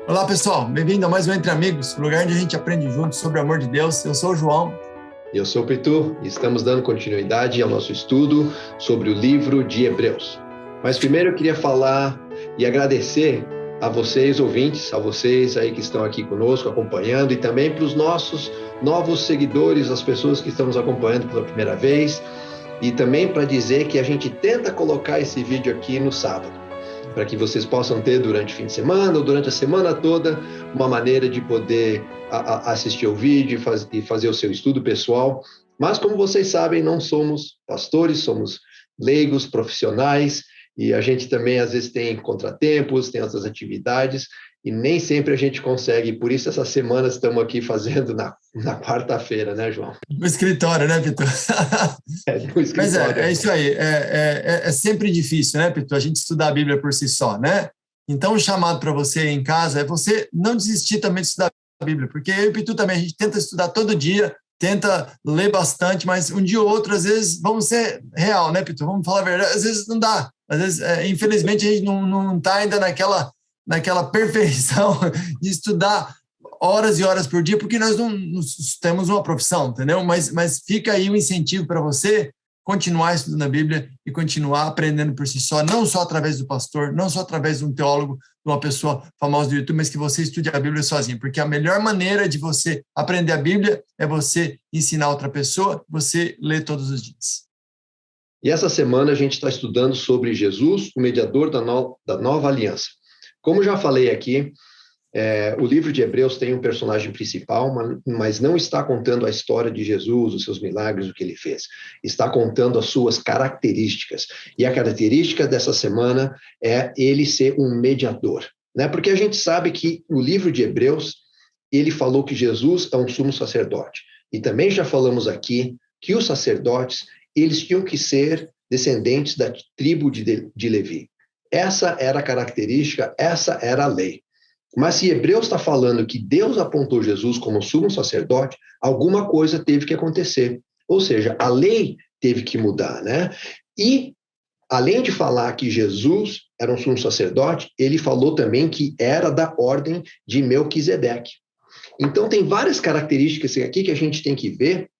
Olá, pessoal. Bem-vindo a mais um Entre Amigos, o lugar onde a gente aprende juntos sobre o amor de Deus. Eu sou o João. Eu sou o Pitu e estamos dando continuidade ao nosso estudo sobre o livro de Hebreus. Mas primeiro eu queria falar e agradecer a vocês, ouvintes, a vocês aí que estão aqui conosco, acompanhando, e também para os nossos novos seguidores, as pessoas que estão nos acompanhando pela primeira vez, e também para dizer que a gente tenta colocar esse vídeo aqui no sábado, para que vocês possam ter durante o fim de semana ou durante a semana toda uma maneira de poder assistir o vídeo e fazer o seu estudo pessoal. Mas, como vocês sabem, não somos pastores, somos leigos, profissionais, e a gente também, às vezes, tem contratempos, tem outras atividades, e nem sempre a gente consegue. Por isso, essa semana estamos aqui fazendo na quarta-feira, né, João? No escritório, né, Pitu? No escritório. Mas é isso aí. É sempre difícil, né, Pitu, a gente estudar a Bíblia por si só, né? Então, o chamado para você em casa é você não desistir também de estudar a Bíblia, porque eu e o Pitu também, a gente tenta estudar todo dia, tenta ler bastante, mas um dia ou outro, às vezes, vamos ser real, né, Pitu? Vamos falar a verdade, às vezes não dá. Às vezes, infelizmente, a gente não está ainda naquela perfeição de estudar horas e horas por dia, porque nós não temos uma profissão, entendeu? Mas fica aí o incentivo para você continuar estudando a Bíblia e continuar aprendendo por si só, não só através do pastor, não só através de um teólogo, de uma pessoa famosa do YouTube, mas que você estude a Bíblia sozinho, porque a melhor maneira de você aprender a Bíblia é você ensinar outra pessoa, você ler todos os dias. E essa semana a gente está estudando sobre Jesus, o mediador da nova aliança. Como já falei aqui, o livro de Hebreus tem um personagem principal, mas não está contando a história de Jesus, os seus milagres, o que ele fez. Está contando as suas características. E a característica dessa semana é ele ser um mediador, né? Porque a gente sabe que o livro de Hebreus, ele falou que Jesus é um sumo sacerdote. E também já falamos aqui que os sacerdotes, eles tinham que ser descendentes da tribo de Levi. Essa era a característica, essa era a lei. Mas se Hebreus está falando que Deus apontou Jesus como sumo sacerdote, alguma coisa teve que acontecer. Ou seja, a lei teve que mudar, né? E, além de falar que Jesus era um sumo sacerdote, ele falou também que era da ordem de Melquisedeque. Então, tem várias características aqui que a gente tem que ver,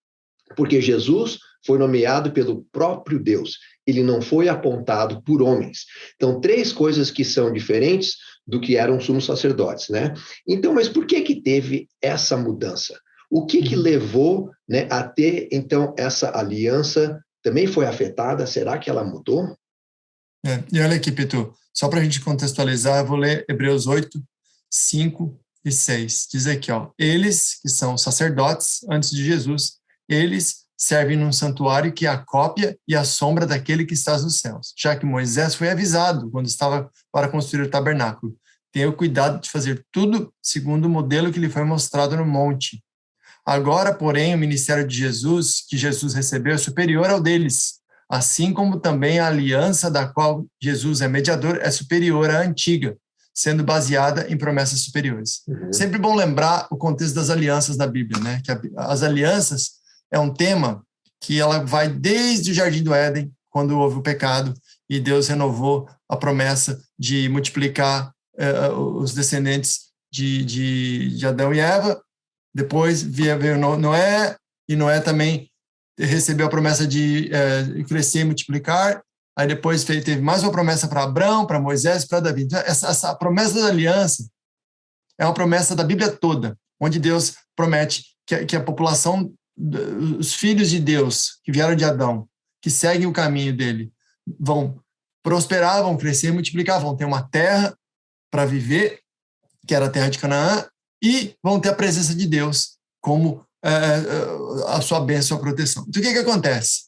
porque Jesus foi nomeado pelo próprio Deus. Ele não foi apontado por homens. Então, três coisas que são diferentes do que eram sumos sacerdotes, né? Então, mas por que teve essa mudança? O que levou, né, a ter, então, essa aliança também foi afetada? Será que ela mudou? E olha aqui, Pitu, só para a gente contextualizar, eu vou ler Hebreus 8, 5 e 6. Diz aqui, ó, eles que são sacerdotes antes de Jesus, eles servem num santuário que é a cópia e a sombra daquele que está nos céus, já que Moisés foi avisado quando estava para construir o tabernáculo. Tenha o cuidado de fazer tudo segundo o modelo que lhe foi mostrado no monte. Agora, porém, o ministério de Jesus, que Jesus recebeu, é superior ao deles, assim como também a aliança da qual Jesus é mediador é superior à antiga, sendo baseada em promessas superiores. Sempre bom lembrar o contexto das alianças da Bíblia, né? Que as alianças é um tema que ela vai desde o Jardim do Éden, quando houve o pecado, e Deus renovou a promessa de multiplicar os descendentes de Adão e Eva. Depois veio Noé, e Noé também recebeu a promessa de crescer e multiplicar. Aí depois teve mais uma promessa para Abraão, para Moisés, para Davi. Então, essa promessa da aliança é uma promessa da Bíblia toda, onde Deus promete que a população, os filhos de Deus que vieram de Adão, que seguem o caminho dele, vão prosperar, vão crescer e multiplicar, vão ter uma terra para viver, que era a terra de Canaã, e vão ter a presença de Deus como a sua bênção, a sua proteção. Então, o que acontece?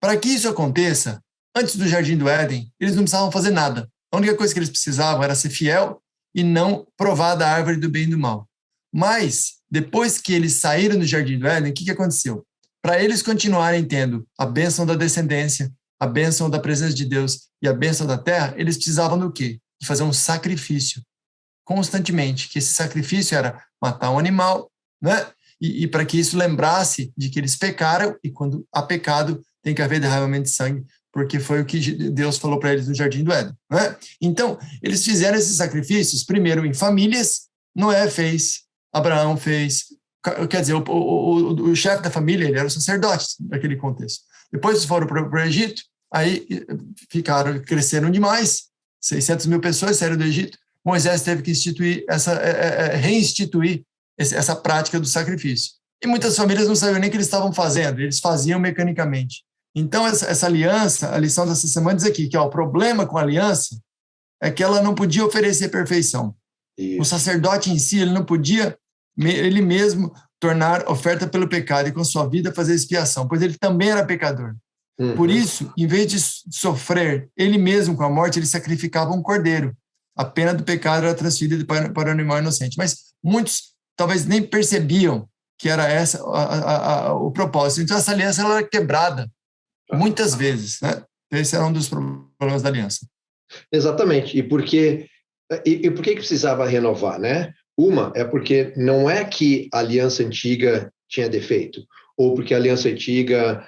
Para que isso aconteça, antes do Jardim do Éden, eles não precisavam fazer nada. A única coisa que eles precisavam era ser fiel e não provar da árvore do bem e do mal. Mas, depois que eles saíram do Jardim do Éden, o que aconteceu? Para eles continuarem tendo a bênção da descendência, a bênção da presença de Deus e a bênção da terra, eles precisavam do quê? De fazer um sacrifício constantemente, que esse sacrifício era matar um animal, né? E para que isso lembrasse de que eles pecaram, e quando há pecado, tem que haver derramamento de sangue, porque foi o que Deus falou para eles no Jardim do Éden, né? Então, eles fizeram esses sacrifícios, primeiro em famílias, Noé fez, Abraão fez, quer dizer, o chefe da família, ele era o sacerdote naquele contexto. Depois foram para o Egito, aí cresceram demais, 600 mil pessoas saíram do Egito. Moisés teve que reinstituir essa prática do sacrifício. E muitas famílias não sabiam nem o que eles estavam fazendo, eles faziam mecanicamente. Então, essa aliança, a lição dessa semana diz aqui que o problema com a aliança é que ela não podia oferecer perfeição. Isso. O sacerdote em si, ele não podia, ele mesmo, tornar oferta pelo pecado e com sua vida fazer expiação, pois ele também era pecador. Por isso, em vez de sofrer ele mesmo com a morte, ele sacrificava um cordeiro. A pena do pecado era transferida para o animal inocente. Mas muitos talvez nem percebiam que era esse o propósito. Então, essa aliança ela era quebrada muitas vezes, né? Esse era um dos problemas da aliança. Exatamente. E por que precisava renovar, né? Uma é porque não é que a aliança antiga tinha defeito, ou porque a aliança antiga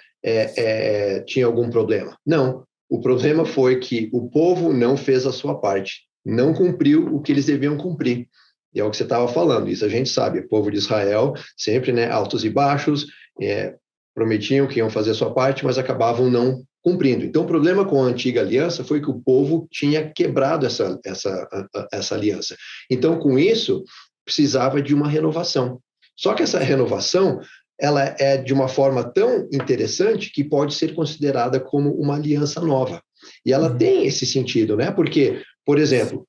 tinha algum problema. Não. O problema foi que o povo não fez a sua parte, não cumpriu o que eles deviam cumprir. E é o que você estava falando, isso a gente sabe. O povo de Israel, sempre, né, altos e baixos, prometiam que iam fazer a sua parte, mas acabavam não cumprindo. Então, o problema com a antiga aliança foi que o povo tinha quebrado essa aliança. Então, com isso, precisava de uma renovação. Só que essa renovação, ela é de uma forma tão interessante que pode ser considerada como uma aliança nova. E ela tem esse sentido, né? Porque, por exemplo,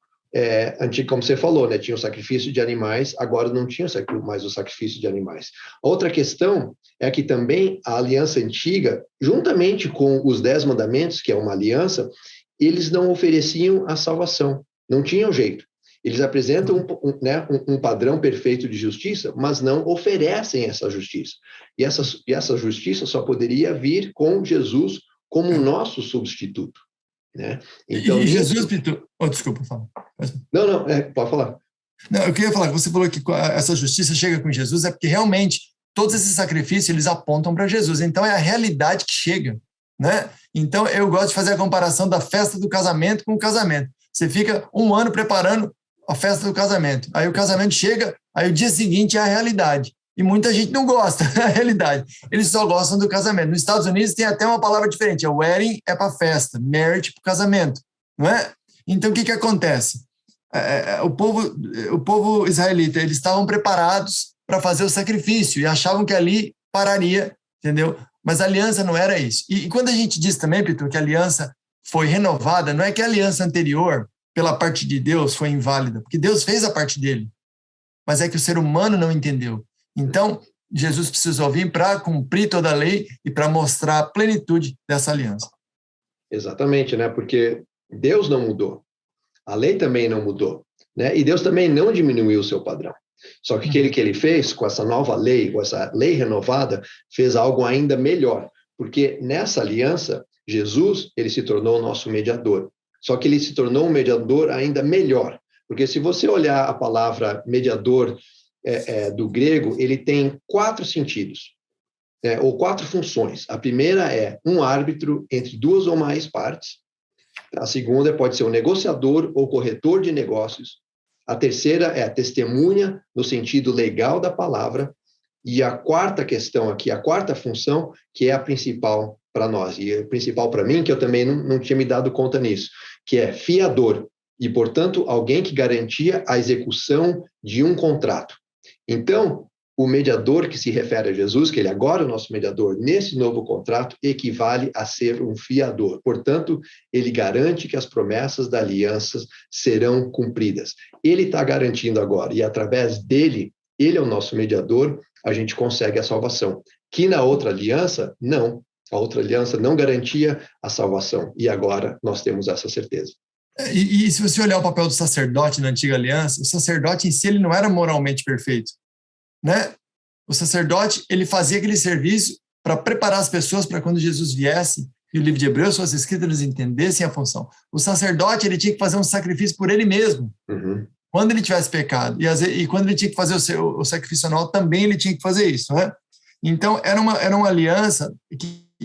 como você falou, né, tinha o sacrifício de animais, agora não tinha mais o sacrifício de animais. Outra questão é que também a aliança antiga, juntamente com os 10 mandamentos, que é uma aliança, eles não ofereciam a salvação, não tinham jeito. Eles apresentam um padrão perfeito de justiça, mas não oferecem essa justiça. E essa justiça só poderia vir com Jesus como nosso substituto. Né? Então, e Jesus, desculpa, fala. Não, pode falar. Não, eu queria falar que você falou que essa justiça chega com Jesus, é porque realmente todos esses sacrifícios eles apontam para Jesus, então é a realidade que chega, né? Então eu gosto de fazer a comparação da festa do casamento com o casamento. Você fica um ano preparando a festa do casamento, aí o casamento chega, aí o dia seguinte é a realidade. E muita gente não gosta da realidade. Eles só gostam do casamento. Nos Estados Unidos tem até uma palavra diferente. A wedding é para festa, marriage para casamento, não é? Então, o que acontece? O povo israelita, eles estavam preparados para fazer o sacrifício e achavam que ali pararia, entendeu? Mas a aliança não era isso. E quando a gente diz também, Pitu, que a aliança foi renovada, não é que a aliança anterior, pela parte de Deus, foi inválida, porque Deus fez a parte dele, mas é que o ser humano não entendeu. Então, Jesus precisou vir para cumprir toda a lei e para mostrar a plenitude dessa aliança. Exatamente, né? Porque Deus não mudou. A lei também não mudou, né? E Deus também não diminuiu o seu padrão. Só que aquele que ele fez com essa nova lei, com essa lei renovada, fez algo ainda melhor. Porque nessa aliança, Jesus, ele se tornou o nosso mediador. Só que ele se tornou um mediador ainda melhor. Porque se você olhar a palavra mediador do grego, ele tem 4 sentidos, ou 4 funções. A primeira é um árbitro entre 2 ou mais partes. A segunda pode ser um negociador ou corretor de negócios. A terceira é a testemunha no sentido legal da palavra. E a quarta questão aqui, a quarta função, que é a principal para nós, e a principal para mim, que eu também não tinha me dado conta nisso, que é fiador, e, portanto, alguém que garantia a execução de um contrato. Então, o mediador que se refere a Jesus, que ele agora é o nosso mediador, nesse novo contrato, equivale a ser um fiador. Portanto, ele garante que as promessas da aliança serão cumpridas. Ele está garantindo agora, e através dele, ele é o nosso mediador, a gente consegue a salvação. Que na outra aliança, não. A outra aliança não garantia a salvação. E agora nós temos essa certeza. E se você olhar o papel do sacerdote na antiga aliança, o sacerdote em si ele não era moralmente perfeito, né? O sacerdote ele fazia aquele serviço para preparar as pessoas para quando Jesus viesse e o livro de Hebreus fosse escrito, eles entendessem a função. O sacerdote ele tinha que fazer um sacrifício por ele mesmo, quando ele tivesse pecado. E quando ele tinha que fazer o sacrifício anual, também ele tinha que fazer isso, né? Então, era uma aliança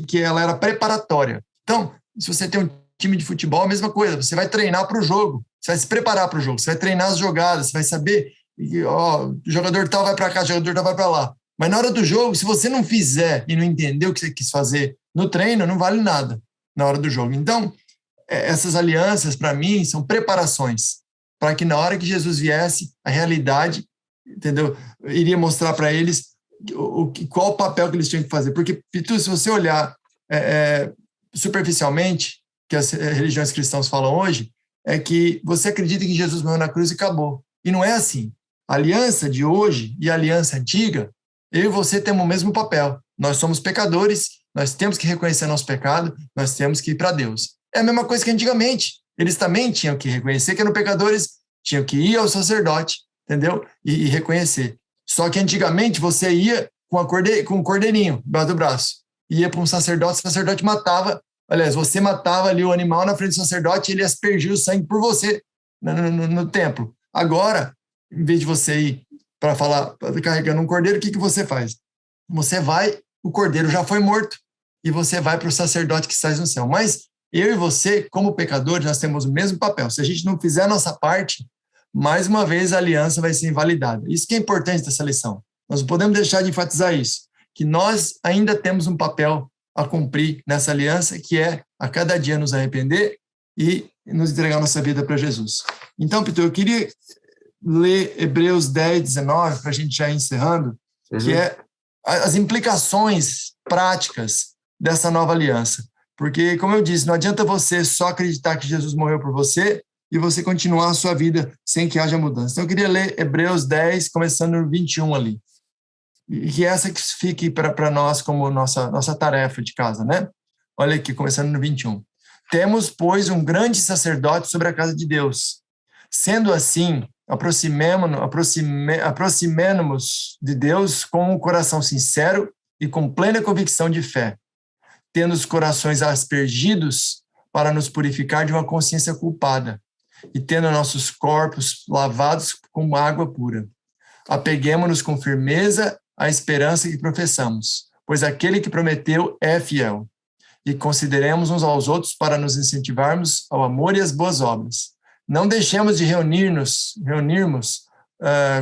que ela era preparatória. Então, se você tem um time de futebol, a mesma coisa. Você vai treinar para o jogo, você vai se preparar para o jogo, você vai treinar as jogadas, você vai saber o jogador tal vai para cá, o jogador tal vai para lá. Mas na hora do jogo, se você não fizer e não entender o que você quis fazer no treino, não vale nada na hora do jogo. Então, essas alianças, para mim, são preparações para que na hora que Jesus viesse, a realidade, entendeu? Iria mostrar para eles qual o papel que eles tinham que fazer. Porque, Pitu, se você olhar superficialmente, que as religiões cristãs falam hoje, é que você acredita que Jesus morreu na cruz e acabou. E não é assim. A aliança de hoje e a aliança antiga, eu e você temos o mesmo papel. Nós somos pecadores, nós temos que reconhecer nosso pecado, nós temos que ir para Deus. É a mesma coisa que antigamente. Eles também tinham que reconhecer que eram pecadores, tinham que ir ao sacerdote, entendeu? E reconhecer. Só que antigamente você ia com um cordeirinho debaixo do braço. Ia para um sacerdote, o sacerdote matava. Aliás, você matava ali o animal na frente do sacerdote e ele aspergia o sangue por você no templo. Agora, em vez de você ir para falar, carregando um cordeiro, o que você faz? Você vai, o cordeiro já foi morto, e você vai para o sacerdote que está no céu. Mas eu e você, como pecadores, nós temos o mesmo papel. Se a gente não fizer a nossa parte, mais uma vez a aliança vai ser invalidada. Isso que é importante dessa lição. Nós não podemos deixar de enfatizar isso, que nós ainda temos um papel a cumprir nessa aliança, que é a cada dia nos arrepender e nos entregar nossa vida para Jesus. Então, Pitu, eu queria ler Hebreus 10, 19, para a gente já ir encerrando, que é as implicações práticas dessa nova aliança. Porque, como eu disse, não adianta você só acreditar que Jesus morreu por você e você continuar a sua vida sem que haja mudança. Então, eu queria ler Hebreus 10, começando no 21 ali. E que essa que fique para nós como nossa tarefa de casa, né? Olha aqui, começando no 21. Temos, pois, um grande sacerdote sobre a casa de Deus. Sendo assim, aproximemo-nos de Deus com um coração sincero e com plena convicção de fé, tendo os corações aspergidos para nos purificar de uma consciência culpada e tendo nossos corpos lavados com água pura. Apeguemo-nos com firmeza à esperança que professamos, pois aquele que prometeu é fiel. E consideremos uns aos outros para nos incentivarmos ao amor e às boas obras. Não deixemos de reunirmos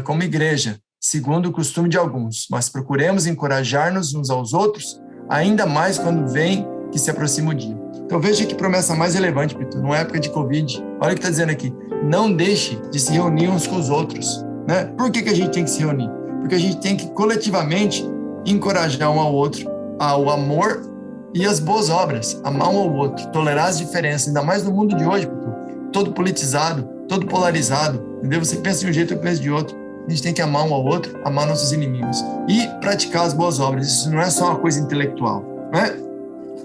como igreja, segundo o costume de alguns, mas procuremos encorajar-nos uns aos outros, ainda mais quando vem que se aproxima o dia. Então veja que promessa mais relevante, Pitu, numa época de Covid. Olha o que está dizendo aqui. Não deixe de se reunir uns com os outros. Né? Por que a gente tem que se reunir? Porque a gente tem que coletivamente encorajar um ao outro ao amor e às boas obras, amar um ao outro, tolerar as diferenças, ainda mais no mundo de hoje, Pitu, todo politizado, todo polarizado, entendeu? Você pensa de um jeito, eu penso de outro. A gente tem que amar um ao outro, amar nossos inimigos e praticar as boas obras. Isso não é só uma coisa intelectual, né?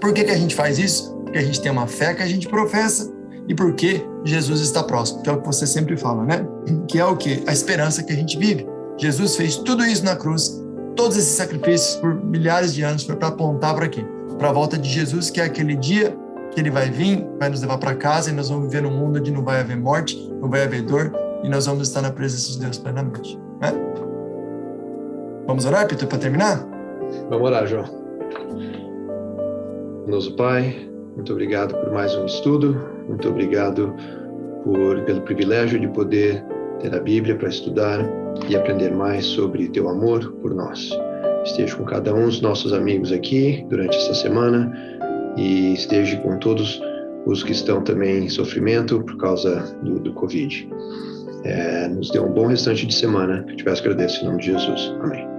Por que a gente faz isso? Porque a gente tem uma fé que a gente professa e porque Jesus está próximo, que é o que você sempre fala, né? Que é o quê? A esperança que a gente vive. Jesus fez tudo isso na cruz, todos esses sacrifícios por milhares de anos, foi para apontar para quê? Para a volta de Jesus, que é aquele dia que ele vai vir, vai nos levar para casa e nós vamos viver num mundo onde não vai haver morte, não vai haver dor e nós vamos estar na presença de Deus plenamente, né? Vamos orar, Pitu, para terminar? Vamos orar, João. Nosso Pai, muito obrigado por mais um estudo, muito obrigado pelo privilégio de poder ter a Bíblia para estudar e aprender mais sobre Teu amor por nós. Esteja com cada um dos nossos amigos aqui durante essa semana e esteja com todos os que estão também em sofrimento por causa do Covid. Nos dê um bom restante de semana, que eu te peço e agradeço em nome de Jesus. Amém.